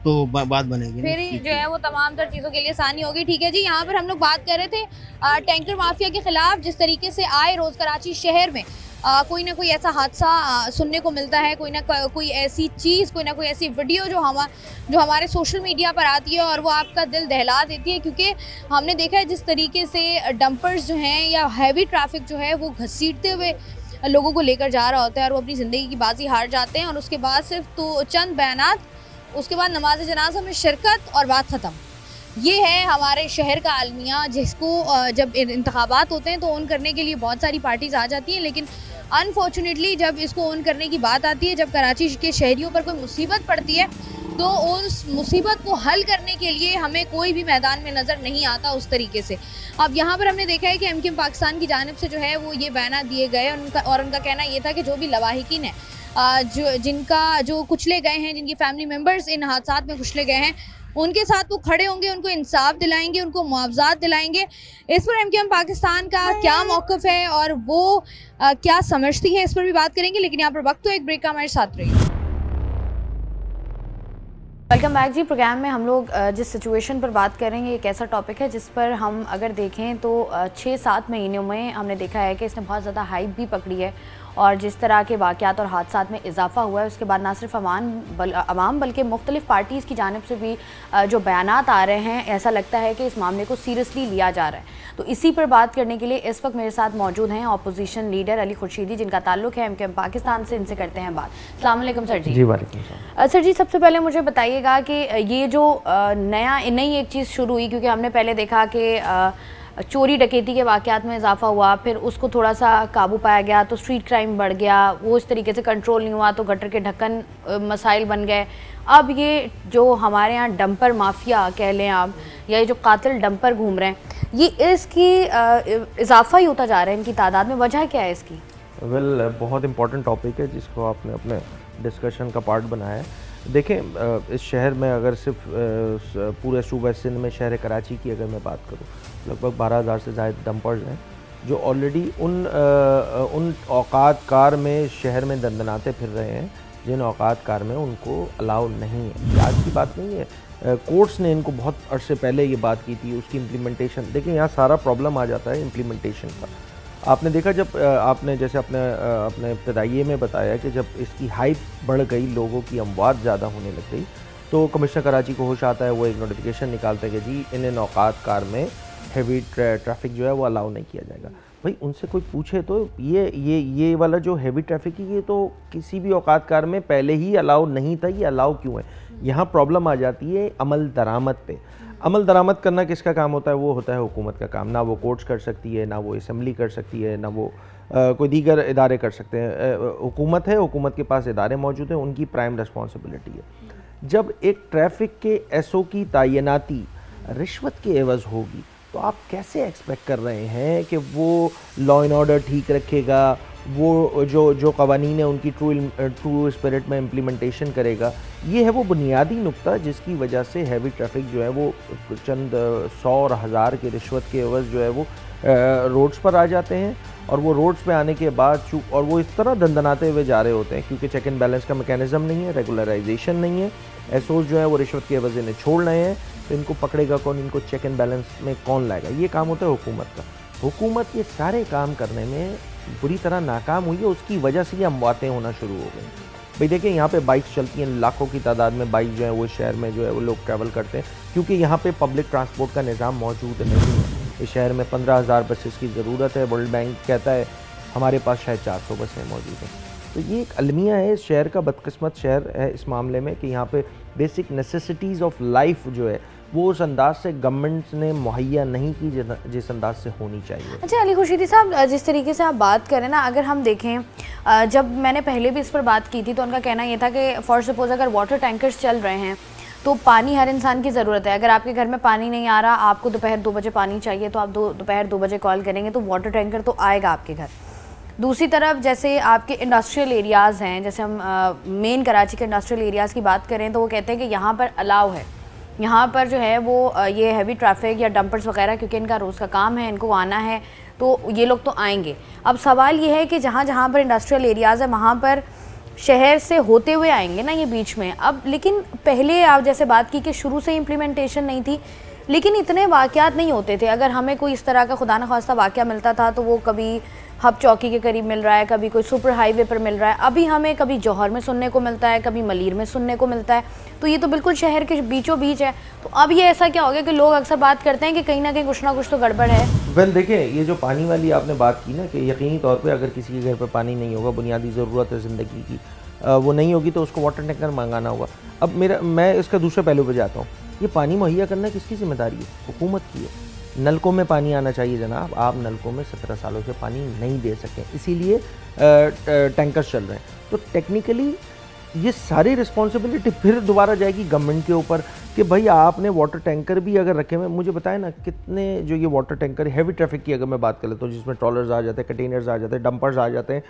तो बात बनेगी, फिर जो है वो तमाम तर चीज़ों के लिए आसानी होगी। ठीक है जी, यहाँ पर हम लोग बात कर रहे थे टैंकर माफिया के खिलाफ। जिस तरीके से आए रोज़ कराची शहर में कोई ना कोई ऐसा हादसा सुनने को मिलता है, कोई ना कोई ऐसी चीज़, कोई ना कोई ऐसी वीडियो जो हमारे सोशल मीडिया पर आती है और वो आपका दिल दहला देती है, क्योंकि हमने देखा है जिस तरीके से डंपर्स जो हैं या हैवी ट्रैफिक जो है वो घसीटते हुए लोगों को लेकर जा रहा होता है और वो अपनी ज़िंदगी की बाजी हार जाते हैं, और उसके बाद सिर्फ तो चंद बयानात, उसके बाद नमाज जनाजा में शिरकत और बात ख़त्म। ये है हमारे शहर का आलमिया, जिसको जब इंतखाबात होते हैं तो ऑन करने के लिए बहुत सारी पार्टीज़ आ जाती हैं, लेकिन अनफॉर्चुनेटली जब इसको ऑन करने की बात आती है, जब कराची के शहरियों पर कोई मुसीबत पड़ती है, तो उस मुसीबत को हल करने के लिए हमें कोई भी मैदान में नज़र नहीं आता उस तरीके से। अब यहाँ पर हमने देखा है कि एमकेएम पाकिस्तान की जानिब से जो है वो ये बयान दिए गए, और उनका कहना ये था कि जो भी लवाहिकीन है, जो कुचले गए हैं, जिनकी फैमिली मेम्बर्स इन हादसात में कुचले गए हैं, उनके साथ वो खड़े होंगे, उनको इंसाफ दिलाएंगे, उनको मुआवजात दिलाएंगे। इस पर एमक्यूएम पाकिस्तान का क्या मौक़िफ़ है और वो क्या समझती है, इस पर भी बात करेंगे। लेकिन यहाँ पर वक्त तो एक ब्रेक का, हमारे साथ रहिए। वेलकम बैक जी। प्रोग्राम में हम लोग जिस सिचुएशन पर बात करेंगे, एक ऐसा टॉपिक है जिस पर हम अगर देखें तो 6-7 महीनों में हमने देखा है कि इसने बहुत ज़्यादा हाइप भी पकड़ी है और जिस तरह के वाक़यात और हादसात में इजाफा हुआ है, उसके बाद ना सिर्फ अवाम बल्कि मुख्तलिफ़ पार्टीज़ की जानिब से भी जो बयानात आ रहे हैं, ऐसा लगता है कि इस मामले को सीरियसली लिया जा रहा है। तो इसी पर बात करने के लिए इस वक्त मेरे साथ मौजूद हैं अपोजिशन लीडर अली खुर्शीदी, जिनका ताल्लुक़ है एमक्यूएम पाकिस्तान से। इनसे करते हैं बात। अस्सलाम वालेकुम सर जी। जी वालेकुम सलाम। सर जी, सबसे पहले मुझे बताइएगा कि ये जो नई एक चीज़ शुरू हुई, क्योंकि हमने पहले देखा कि चोरी डकैती के वाक़यात में इजाफा हुआ, फिर उसको थोड़ा सा काबू पाया गया तो स्ट्रीट क्राइम बढ़ गया, वो इस तरीके से कंट्रोल नहीं हुआ तो गटर के ढक्कन मसाइल बन गए। अब ये जो हमारे यहाँ डंपर माफिया कह लें आप, या ये जो कातिल डंपर घूम रहे हैं, ये इसकी इजाफा ही होता जा रहा है इनकी तादाद में। वजह क्या है इसकी? बहुत इम्पोर्टेंट टॉपिक है जिसको आपने अपने डिस्कशन का पार्ट बनाया है। देखें, इस शहर में अगर सिर्फ पूरे सूबे सिंध में शहर कराची की अगर मैं बात करूं, लगभग 12,000 से ज़्यादा डंपर्स हैं जो ऑलरेडी उन औकात कार में शहर में दंदनाते फिर रहे हैं जिन औकात कार में उनको अलाउ नहीं है। आज की बात नहीं है, कोर्ट्स ने इनको बहुत अरसे पहले ये बात की थी, उसकी इम्प्लीमेंटेशन। देखिए, यहाँ सारा प्रॉब्लम आ जाता है इम्प्लीमेंटेशन का। आपने देखा जब आपने जैसे अपने इब्तदाइये में बताया कि जब इसकी हाइप बढ़ गई, लोगों की अमवात ज़्यादा होने लग गई, तो कमिश्नर कराची को होश आता है, वो एक नोटिफिकेशन निकालते हैं कि जी इन औकात कार में हैवी ट्रैफिक जो है वो अलाउ नहीं किया जाएगा। भाई उनसे कोई पूछे तो ये वाला जो हैवी ट्रैफिक है ये तो किसी भी औकात कार में पहले ही अलाउ नहीं था, ये अलाउ क्यों है? यहाँ प्रॉब्लम आ जाती है अमल दरामद पे। अमल दरामद करना किसका काम होता है? वो होता है हुकूमत का काम। ना वो कोर्ट्स कर सकती है, ना वो असम्बली कर सकती है, ना वो कोई दीगर इदारे कर सकते हैं। हुकूमत है, हुकूमत के पास इदारे मौजूद हैं, उनकी प्राइम रिस्पॉन्सिबिलिटी है। जब एक ट्रैफिक के एसओ की तैनाती रिश्वत के एवज़ होगी तो आप कैसे एक्सपेक्ट कर रहे हैं कि वो लॉ एंड ऑर्डर ठीक रखेगा, वो जो कवानीन है उनकी ट्रू स्पिरिट में इम्प्लीमेंटेशन करेगा? ये है वो बुनियादी नुक्ता जिसकी वजह से हैवी ट्रैफिक जो है वो चंद 100 और 1000 के रिश्वत के एवज़ जो है वो रोड्स पर आ जाते हैं। और वो रोड्स पे आने के बाद और वो इस तरह दंदनाते हुए जा रहे होते हैं क्योंकि चेक एंड बैलेंस का मैकेनिज़्म नहीं है, रेगुलराइजेशन नहीं है। एसओज जो है वो रिश्वत के एवज़ इन्हें छोड़ रहे हैं, तो इनको पकड़ेगा कौन, इनको चेक एंड बैलेंस में कौन लाएगा? ये काम होता है हुकूमत का। हुकूमत ये सारे काम करने में बुरी तरह नाकाम हुई है, उसकी वजह से ये अमवातें होना शुरू हो गई। भाई देखिए, यहाँ पे बाइक्स चलती हैं, लाखों की तादाद में बाइक जो है वो शहर में जो है वो लोग ट्रैवल करते हैं क्योंकि यहाँ पे पब्लिक ट्रांसपोर्ट का निज़ाम मौजूद नहीं है। इस शहर में 15,000 बसेस की ज़रूरत है। वर्ल्ड बैंक कहता है हमारे पास शायद 400 बसें मौजूद हैं। तो ये एक अलमिया है इस शहर का, बदकिस्मत शहर है इस मामले में कि यहाँ पे बेसिक नेसेसिटीज़ ऑफ लाइफ जो है वो उस अंदाज से गवर्नमेंट ने मुहैया नहीं की जिस अंदाज से होनी चाहिए। अच्छा अली खुर्शीदी साहब, जिस तरीके से आप बात करें ना, अगर हम देखें जब मैंने पहले भी इस पर बात की थी तो उनका कहना ये था कि फॉर सपोज़ अगर वाटर टैंकर्स चल रहे हैं तो पानी हर इंसान की ज़रूरत है। अगर आपके घर में पानी नहीं आ रहा, आपको दोपहर 2 बजे पानी चाहिए, तो आप दोपहर 2 बजे कॉल करेंगे तो वाटर टैंकर तो आएगा आपके घर। दूसरी तरफ जैसे आपके इंडस्ट्रियल एरियाज़ हैं, जैसे हम मेन कराची के इंडस्ट्रियल एरियाज़ की बात करें तो वो कहते हैं कि यहाँ पर अलाउ है, यहाँ पर जो है वो ये हैवी ट्रैफिक या डंपर्स वगैरह, क्योंकि इनका रोज़ का काम है, इनको आना है, तो ये लोग तो आएंगे। अब सवाल ये है कि जहाँ पर इंडस्ट्रियल एरियाज़ है वहाँ पर शहर से होते हुए आएंगे ना ये बीच में। अब लेकिन पहले आप जैसे बात की कि शुरू से इम्प्लीमेंटेशन नहीं थी, लेकिन इतने वाक़यात नहीं होते थे। अगर हमें कोई इस तरह का खुदा न खास्ता वाक़या मिलता था तो वो कभी हब चौकी के करीब मिल रहा है, कभी कोई सुपर हाईवे पर मिल रहा है, अभी हमें कभी जौहर में सुनने को मिलता है, कभी मलीर में सुनने को मिलता है, तो ये तो बिल्कुल शहर के बीचों बीच है। तो अब ये ऐसा क्या हो गया कि लोग अक्सर बात करते हैं कि कहीं ना कुछ तो गड़बड़ है। वेल देखिए, ये जो पानी वाली आपने बात की ना कि यकीनी तौर पे अगर किसी के घर पे पानी नहीं होगा, बुनियादी ज़रूरत है ज़िंदगी की, वो नहीं होगी तो उसको वाटर टैंकर मंगाना होगा। अब मैं इसका दूसरे पहलू पर जाता हूँ। ये पानी मुहैया करना किसकी जिम्मेदारी है? हुकूमत की है। नलकों में पानी आना चाहिए जनाब, आप नलकों में 17 सालों से पानी नहीं दे सकें, इसीलिए टैंकर्स चल रहे हैं। तो टेक्निकली ये सारी रिस्पॉन्सिबिलिटी फिर दोबारा जाएगी गवर्नमेंट के ऊपर कि भाई आपने वाटर टैंकर भी अगर रखे हुए, मुझे बताएं ना कितने जो ये वाटर टैंकर हैवी ट्रैफिक की अगर मैं बात कर लेता हूँ, जिसमें ट्रॉलर्स आ जाते हैं, कंटेनर्स आ जाते हैं, डंपर्स आ जाते हैं,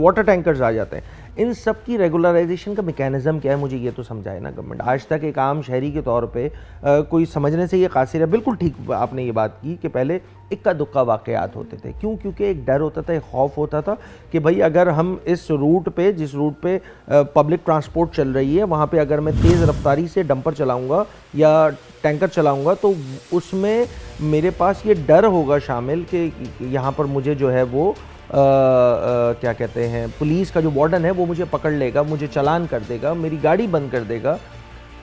वाटर टैंकर्स आ जाते हैं, इन सब की रेगुलराइजेशन का मैकेनिज्म क्या है, मुझे ये तो समझाए ना गवर्नमेंट। आज तक एक आम शहरी के तौर पे कोई समझने से ये कासिर है। बिल्कुल ठीक आपने ये बात की कि पहले इक्का दुक्का वाक़यात होते थे। क्यों? क्योंकि एक डर होता था, एक खौफ होता था कि भाई अगर हम इस रूट पे, जिस रूट पे पब्लिक ट्रांसपोर्ट चल रही है, वहाँ पे अगर मैं तेज़ रफ्तारी से डंपर चलाऊँगा या टैंकर चलाऊँगा तो उसमें मेरे पास ये डर होगा शामिल कि यहाँ पर मुझे जो है वो क्या कहते हैं, पुलिस का जो वार्डन है वो मुझे पकड़ लेगा, मुझे चालान कर देगा, मेरी गाड़ी बंद कर देगा।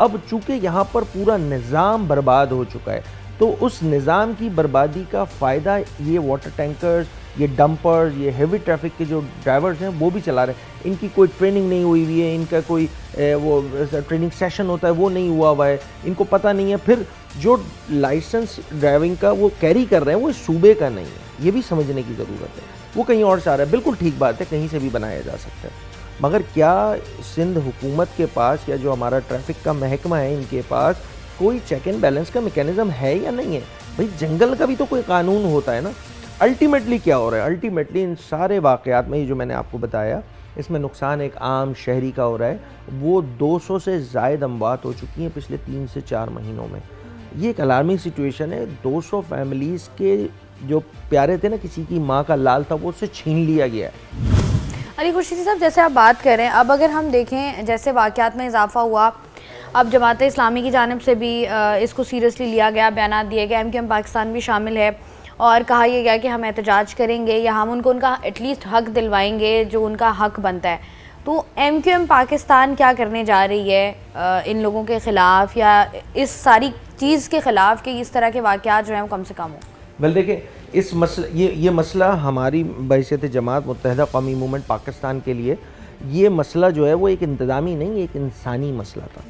अब चूँकि यहाँ पर पूरा निज़ाम बर्बाद हो चुका है, तो उस निज़ाम की बर्बादी का फ़ायदा ये वाटर टैंकर्स, ये डंपर्स, ये हेवी ट्रैफिक के जो ड्राइवर्स हैं वो भी चला रहे हैं। इनकी कोई ट्रेनिंग नहीं हुई हुई है, इनका कोई वो ट्रेनिंग सेशन होता है वो नहीं हुआ हुआ है, इनको पता नहीं है। फिर जो लाइसेंस ड्राइविंग का वो कैरी कर रहे हैं वो इस सूबे का नहीं है, ये भी समझने की ज़रूरत है। वो कहीं और से आ रहा है, बिल्कुल ठीक बात है, कहीं से भी बनाया जा सकता है, मगर क्या सिंध हुकूमत के पास या जो हमारा ट्रैफिक का महकमा है इनके पास कोई चेक एंड बैलेंस का मैकेनिज्म है या नहीं है? भाई जंगल का भी तो कोई कानून होता है ना। अल्टीमेटली क्या हो रहा है? अल्टीमेटली इन सारे वाक़यात में, ये जो मैंने आपको बताया, इसमें नुकसान एक आम शहरी का हो रहा है। वो 200 से ज़ायद अमवात हो चुकी हैं पिछले 3 से 4 महीनों में। ये एक अलार्मिंग सिचुएशन है। 200 फैमिलीज़ के जो प्यारे थे ना, किसी की माँ का लाल था, वो उससे छीन लिया गया है। अली खुर्शीदी साहब, जैसे आप बात कर रहे हैं, अब अगर हम देखें जैसे वाक़यात में इजाफा हुआ, अब जमात इस्लामी की जानिब से भी इसको सीरियसली लिया गया, बयान दिए गए, MQM पाकिस्तान भी शामिल है और कहा यह गया कि हम एहतजाज करेंगे या हम उनको उनका एटलीस्ट हक दिलवाएंगे जो उनका हक बनता है। तो MQM पाकिस्तान क्या करने जा रही है इन लोगों के ख़िलाफ़ या इस सारी चीज़ के ख़िलाफ़ कि इस तरह के वाक़यात जो हैं वो कम से कम हो? वेल देखें, इस मसला ये मसला हमारी बहैसियत जमात मुत्तहिदा कौमी मूवमेंट पाकिस्तान के लिए ये मसला जो है वो एक इंतज़ामी नहीं, एक इंसानी मसला था।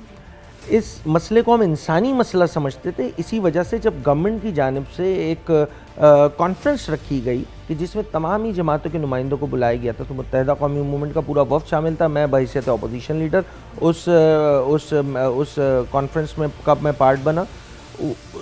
इस मसले को हम इंसानी मसला समझते थे, इसी वजह से जब गवर्नमेंट की जानिब से एक कॉन्फ्रेंस रखी गई कि जिसमें तमाम ही जमातों के नुमाइंदों को बुलाया गया था, तो मुत्तहिदा कौमी मूवमेंट का पूरा वफ़द शामिल था। मैं बहैसियत अपोजिशन लीडर उस कॉन्फ्रेंस में कब मैं पार्ट बना।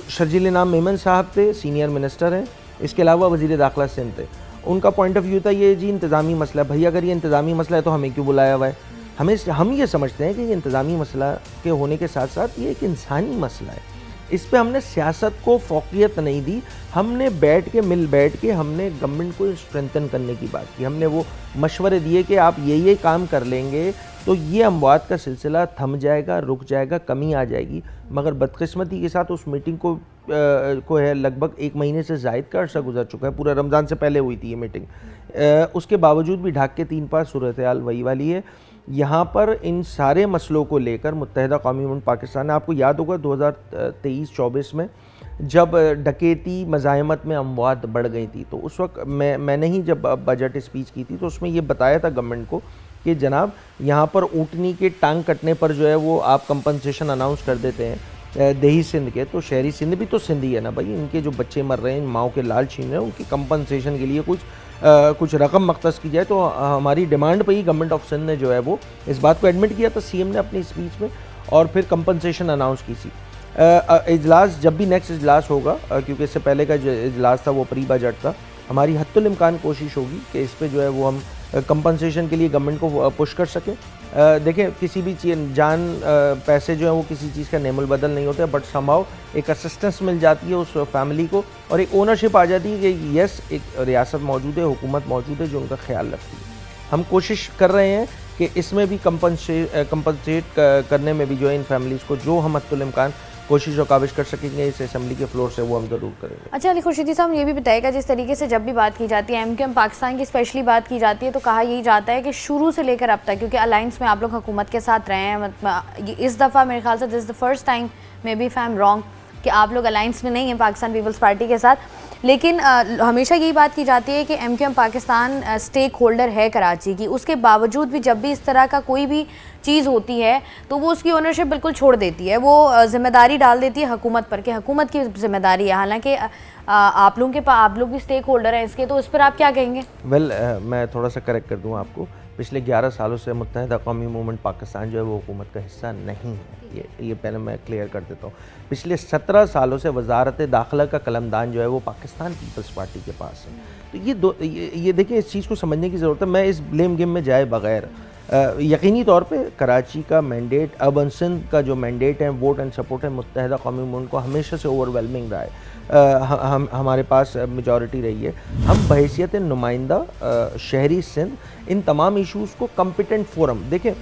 शर्जील नाम मेमन साहब थे, सीनियर मिनिस्टर हैं, इसके अलावा वज़ीर दाखिला सिंध थे। उनका पॉइंट ऑफ व्यू था ये जी इंतज़ामी मसला, भैया अगर ये इंतज़ामी मसला है तो हमें क्यों बुलाया हुआ है? हम ये समझते हैं कि ये इंतज़ामी मसला के होने के साथ साथ ये एक इंसानी मसला है। इस पे हमने सियासत को फ़ौक़ियत नहीं दी, हमने बैठ के हमने गवर्नमेंट को स्ट्रेंथन करने की बात की। हमने वो मशवरे दिए कि आप ये काम कर लेंगे तो ये अमवात का सिलसिला थम जाएगा, रुक जाएगा, कमी आ जाएगी। मगर बदकिस्मती के साथ उस मीटिंग को है लगभग 1 महीने से ज़ायद का अर्सा गुजर चुका है, पूरा रमज़ान से पहले हुई थी ये मीटिंग। उसके बावजूद भी ढाक के 3 पास सूरत हाल वही वाली है। यहाँ पर इन सारे मसलों को लेकर मुत्तहिदा कौमी मूवमेंट पाकिस्तान ने, आपको याद होगा 2023-24 में जब डकैती मज़ाहमत में अमवात बढ़ गई थी, तो उस वक्त मैंने ही जब बजट स्पीच की थी तो उसमें ये बताया था गवर्नमेंट को कि जनाब यहाँ पर ऊँटनी के टांग कटने पर जो है वो आप कंपनसेशन अनाउंस कर देते हैं देही सिंध के, तो शहरी सिंध भी तो सिंध ही है ना भाई। इनके जो बच्चे मर रहे हैं, माओ के लाल छीन रहे हैं, उनकी कंपनसेशन के लिए कुछ रकम मख्तस की जाए। तो हमारी डिमांड पे ही गवर्नमेंट ऑफ सिंध ने जो है वो इस बात को एडमिट किया था सीएम ने अपनी स्पीच में, और फिर कंपनसेशन अनाउंस की थी। इजलास जब भी नेक्स्ट इजलास होगा, क्योंकि इससे पहले का जो इजलास था वो प्री बजट था, हमारी हद्दुल इम्कान कोशिश होगी कि इस पे जो है वो हम कंपनसेशन के लिए गवर्नमेंट को पुश कर सकें। देखें, किसी भी पैसे जो है वो किसी चीज़ का नेमुल बदल नहीं होता, बट समहाउ एक असिस्टेंस मिल जाती है उस फैमिली को और एक ओनरशिप आ जाती है कि यस एक रियासत मौजूद है, हुकूमत मौजूद है जो उनका ख्याल रखती है। हम कोशिश कर रहे हैं कि इसमें भी कंपनसेट करने में भी जो है इन फैमिलीज़ को जो हम हद्दुल इम्कान कोशिश और काबिश कर सकेंगे इस असेंबली के फ्लोर से, वो हम ज़रूर करेंगे। अच्छा अली खुर्शीदी साहब, ये भी बताएगा जिस तरीके से जब भी बात की जाती है MQM पाकिस्तान की स्पेशली बात की जाती है तो कहा यही जाता है कि शुरू से लेकर अब तक, क्योंकि अलायंस में आप लोग हुकूमत के साथ रहे हैं, इस दफ़ा मेरे ख्याल से this the first time may be if I am wrong कि आप लोग अलायंस में नहीं हैं पाकिस्तान पीपल्स पार्टी के साथ, लेकिन हमेशा यही बात की जाती है कि MQM पाकिस्तान स्टेक होल्डर है कराची की। उसके बावजूद भी जब भी इस तरह का कोई भी चीज़ होती है तो वो उसकी ओनरशिप बिल्कुल छोड़ देती है, वो ज़िम्मेदारी डाल देती है हुकूमत पर कि हुकूमत की ज़िम्मेदारी है। हालांकि आप लोग भी स्टेक होल्डर हैं इसके, तो इस पर आप क्या कहेंगे? वेल मैं थोड़ा सा करेक्ट कर दूँ आपको पिछले 11 सालों से मुत्तहिदा कौमी मूवमेंट पाकिस्तान जो है वो हुकूमत का हिस्सा नहीं है। ये पहले मैं क्लियर कर देता हूँ। पिछले 17 सालों से वजारत दाखिला का कलमदान जो है वो पाकिस्तान पीपल्स पार्टी के पास है। तो ये देखिए, इस चीज़ को समझने की ज़रूरत है। मैं इस ब्लेम गेम में जाए बगैर यकीनी तौर पे कराची का मैंडेट, अर्बन सिंध का जो मैंडेट है, वोट एंड सपोर्ट है मुत्तहिदा कौमी मूवमेंट को हमेशा से ओवरवेलमिंग रहा है। हमारे पास मेजॉरिटी रही है। हम बहैसियत नुमाइंदा शहरी सिंध इन तमाम इशूज़ को कम्पिटेंट फोरम, देखिए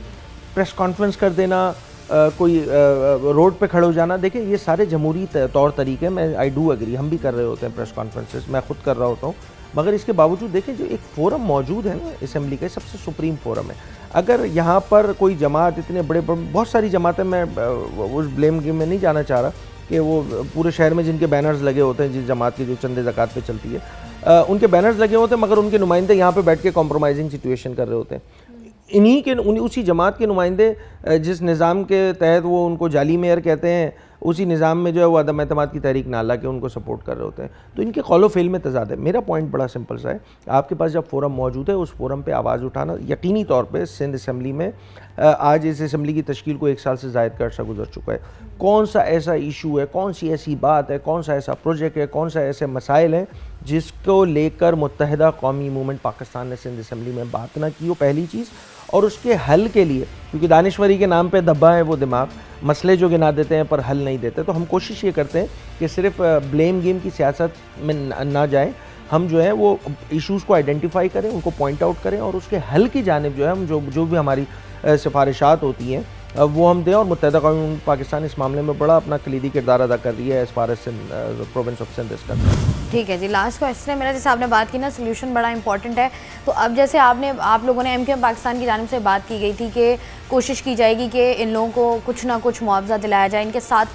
प्रेस कॉन्फ्रेंस कर देना, कोई रोड पे खड़े हो जाना, देखिए ये सारे जमहूरी तौर तरीके, मैं आई डू एग्री, हम भी कर रहे होते हैं प्रेस कॉन्फ्रेंसेस, मैं खुद कर रहा होता हूँ, मगर इसके बावजूद देखें जो एक फ़ोरम मौजूद है ना असम्बली का, सबसे सुप्रीम फोरम है। अगर यहाँ पर कोई जमात, इतने बड़े बहुत सारी जमातें, मैं उस ब्लेम गेम में नहीं जाना चाह रहा कि वो पूरे शहर में जिनके बैनर्स लगे होते हैं, जिस जमात की जो चंदे ज़कात पे चलती है, उनके बैनर्स लगे होते हैं, मगर उनके नुमाइंदे यहाँ पे बैठ के कॉम्प्रोमाइजिंग सिचुएशन कर रहे होते हैं। उसी जमात के नुमाइंदे जिस निज़ाम के तहत वो उनको जाली मेयर कहते हैं, उसी निज़ाम में जो है वो अदम एतमाद की तहरीक नाला के उनको सपोर्ट कर रहे होते हैं। तो इनके कौलो फेल में तज़ाद है। मेरा पॉइंट बड़ा सिंपल सा है, आपके पास जब फोरम मौजूद है उस फोरम पे आवाज़ उठाना, यकीनी तौर पे सिंध असम्बली में आज इस असम्बली की तश्कील को 1 साल से ज़ायद का अर्सा गुजर चुका है। कौन सा ऐसा इशू है, कौन सी ऐसी बात है, कौन सा ऐसा प्रोजेक्ट है, कौन सा ऐसे मसाइल हैं जिसको लेकर मुत्तहिदा कौमी मूवमेंट पाकिस्तान ने सिंध असम्बली में बात ना की हो, पहली चीज़। और उसके हल के लिए, क्योंकि दानिश्वरी के नाम पे दबा है वो दिमाग, मसले जो गिना देते हैं पर हल नहीं देते, तो हम कोशिश ये करते हैं कि सिर्फ ब्लेम गेम की सियासत में ना जाएं, हम जो है वो इश्यूज़ को आइडेंटिफाई करें, उनको पॉइंट आउट करें और उसके हल की जानिब जो है हम जो भी हमारी सिफारिशात होती हैं वो हम दें। और मुत्तहिदा कौमी पाकिस्तान इस मामले में बड़ा अपना कलीदी किरदार अदा कर रही है as far as province of Sindh. ठीक है जी, लास्ट क्वेश्चन है मेरा, जैसे आपने बात की ना सोल्यूशन बड़ा इंपॉर्टेंट है, तो अब जैसे आप लोगों ने MQM पाकिस्तान की जानिब से बात की गई थी कि कोशिश की जाएगी कि इन लोगों को कुछ ना कुछ मुआवजा दिलाया जाए, इनके साथ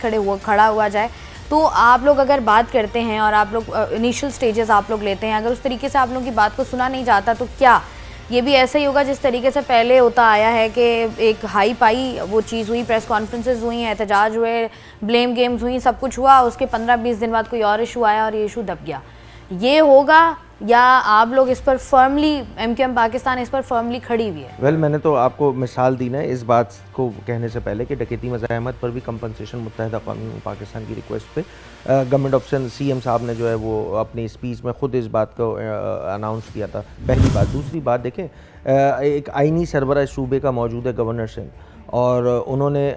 खड़ा हुआ जाए, तो आप लोग अगर बात करते हैं और आप लोग इनिशियल स्टेजेस आप लोग लेते हैं, अगर उस तरीके से आप लोगों की बात को सुना नहीं जाता, तो क्या ये भी ऐसा ही होगा जिस तरीके से पहले होता आया है कि एक हाई पाई वो चीज़ हुई, प्रेस कॉन्फ्रेंसेस हुई, एहतजाज हुए, ब्लेम गेम्स हुई, सब कुछ हुआ, उसके 15-20 दिन बाद कोई और इशू आया और ये इशू दब गया? ये होगा या आप लोग इस पर फर्मली, MQM पाकिस्तान इस पर फर्मली खड़ी हुई है? वेल, मैंने तो आपको मिसाल दी ना इस बात को कहने से पहले कि डकैती मज़ाहमत पर भी कंपनसेशन मुत्तहिदा कौमी पाकिस्तान की रिक्वेस्ट पे गवर्नमेंट ऑफ सिंध CM साहब ने जो है वो अपनी स्पीच में ख़ुद इस बात को अनाउंस किया था, पहली बात। दूसरी बात देखें, एक आइनी सरबरा सूबे का मौजूद है गवर्नर सिंध, और उन्होंने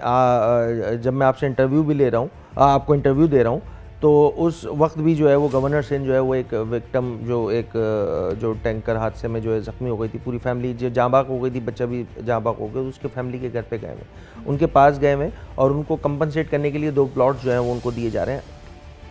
जब मैं आपसे इंटरव्यू भी ले रहा हूँ, आपको इंटरव्यू दे रहा हूँ, तो उस वक्त भी जो है वो गवर्नर सिंध जो है वो एक विक्टिम, जो टैंकर हादसे में जो है ज़ख्मी हो गई थी, पूरी फैमिली जो जाँ बाक हो गई थी, बच्चा भी जाँ बाक हो गया, उसके फैमिली के घर पे गए हुए, उनके पास गए हुए और उनको कंपनसेट करने के लिए 2 प्लॉट्स जो हैं वो उनको दिए जा रहे हैं।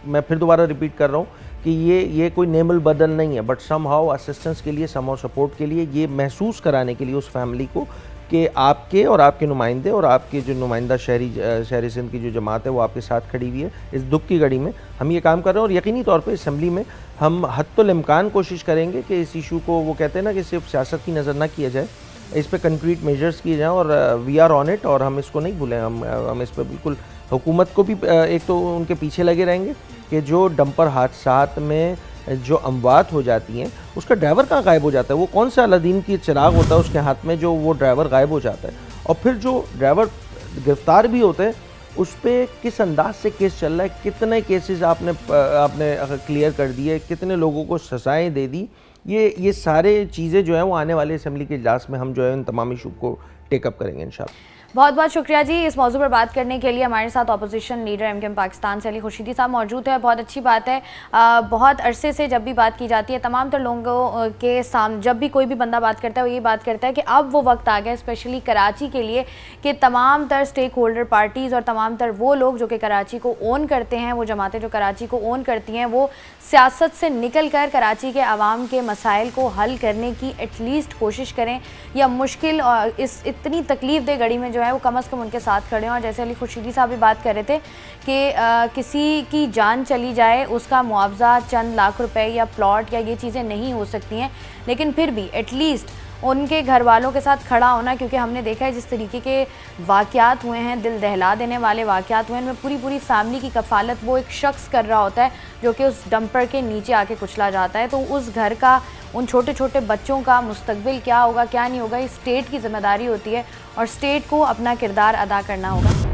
मैं फिर दोबारा रिपीट कर रहा हूँ कि ये कोई नेमल बदल नहीं है, बट सम हाउ असिस्टेंस के लिए, सम हाउ सपोर्ट के लिए, ये महसूस कराने के लिए उस फैमिली को कि आपके और आपके नुमाइंदे और आपके जो नुमाइंदा शहरी सिंध की जो जमात है वो आपके साथ खड़ी हुई है इस दुख की घड़ी में। हम ये काम कर रहे हैं और यकीनी तौर पे असम्बली में हम हद्दुल इम्कान कोशिश करेंगे कि इस इशू को, वो कहते हैं ना कि सिर्फ सियासत की नज़र ना किया जाए, इस पे कंक्रीट मेजर्स किए जाएँ और वी आर ऑन इट। और हम इसको नहीं भूलें, हम इस पर बिल्कुल हुकूमत को भी एक तो उनके पीछे लगे रहेंगे कि जो डंपर हादसात में जो अमवात हो जाती हैं उसका ड्राइवर कहाँ गायब हो जाता है, वो कौन सा अलादीन की चिराग होता है उसके हाथ में जो वो ड्राइवर गायब हो जाता है, और फिर जो ड्राइवर गिरफ्तार भी होते हैं उस पर किस अंदाज से केस चल रहा है, कितने केसेस आपने क्लियर कर दिए, कितने लोगों को सज़ाएं दे दी, ये सारे चीज़ें जो हैं वो आने वाले असम्बली के इजलास में हम जो है इन तमाम इशू को टेकअप करेंगे इंशाल्लाह। बहुत बहुत शुक्रिया जी, इस मौजू पर बात करने के लिए हमारे साथ अपोजिशन लीडर MQM पाकिस्तान से अली खुर्शीदी साहब मौजूद है। बहुत अच्छी बात है, बहुत अरसे से जब भी बात की जाती है तमाम तर लोगों के सामने, जब भी कोई भी बंदा बात करता है वो ये बात करता है कि अब वो वक्त आ गया स्पेशली कराची के लिए कि तमाम तर स्टेक होल्डर पार्टीज़ और तमाम तर वो लोग जो कि कराची को ओन करते हैं, वो जमातें जो कराची को ओन करती हैं, वो सियासत से निकल कर कराची के आवाम के मसाइल को हल करने की एटलीस्ट कोशिश करें, या मुश्किल और इस इतनी तकलीफ दे घड़ी में जो है वो कम से कम उनके साथ खड़े हों। और जैसे अली खुर्शीदी साहब भी बात कर रहे थे कि किसी की जान चली जाए उसका मुआवजा चंद लाख रुपए या प्लॉट या ये चीज़ें नहीं हो सकती हैं, लेकिन फिर भी एटलीस्ट उनके घर वालों के साथ खड़ा होना, क्योंकि हमने देखा है जिस तरीके के वाक़यात हुए हैं, दिल दहला देने वाले वाक़यात हुए हैं, इनमें पूरी फैमिली की कफ़ालत वो एक शख्स कर रहा होता है जो कि उस डंपर के नीचे आके कुचला जाता है। तो उस घर का, उन छोटे छोटे बच्चों का मुस्तकबिल क्या होगा क्या नहीं होगा, इस स्टेट की जिम्मेदारी होती है और स्टेट को अपना किरदार अदा करना होगा।